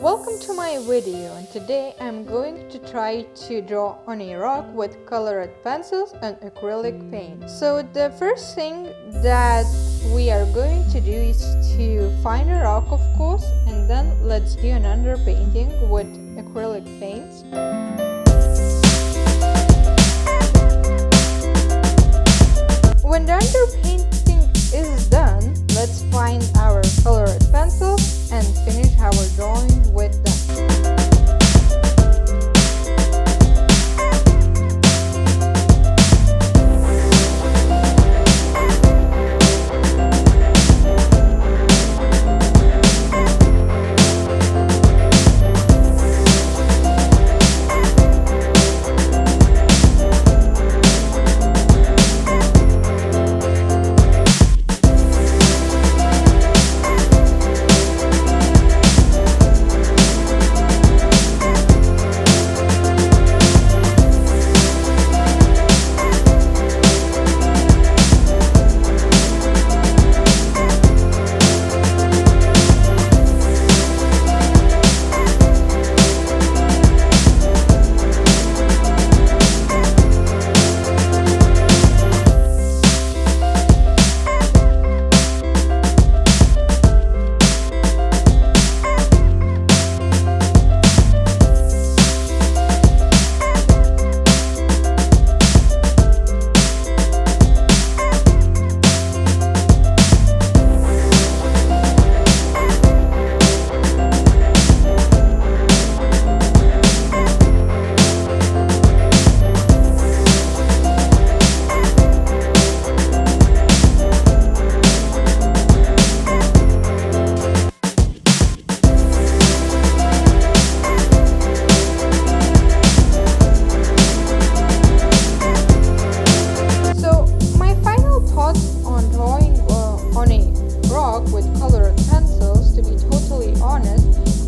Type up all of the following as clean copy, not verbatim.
Welcome to my video, and today I'm going to try to draw on a rock with colored pencils and acrylic paint. So the first thing that we are going to do is to find a rock, of course, and then let's do an underpainting with acrylic paints. When the underpainting is done, let's find our colored pencils and finish our drawing with them.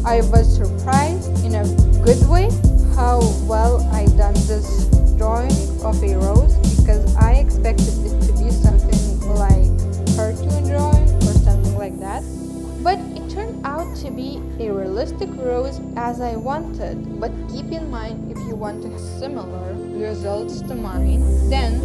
I was surprised in a good way how well I done this drawing of a rose, because I expected it to be something like cartoon drawing or something like that. But it turned out to be a realistic rose as I wanted. But keep in mind, if you want similar results to mine, then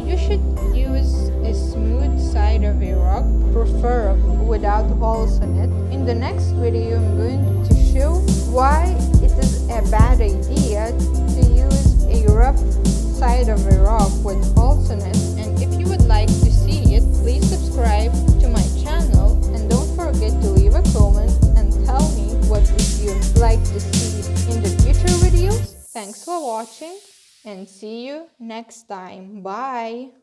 you should use a smooth side of a rock, preferably without holes in it. In the next video, I'm going to show why it is a bad idea to use a rough side of a rock with holes in it. And if you would like to see it, please subscribe to my channel and don't forget to leave a comment and tell me what would you like to see in the future videos. Thanks for watching and see you next time. Bye!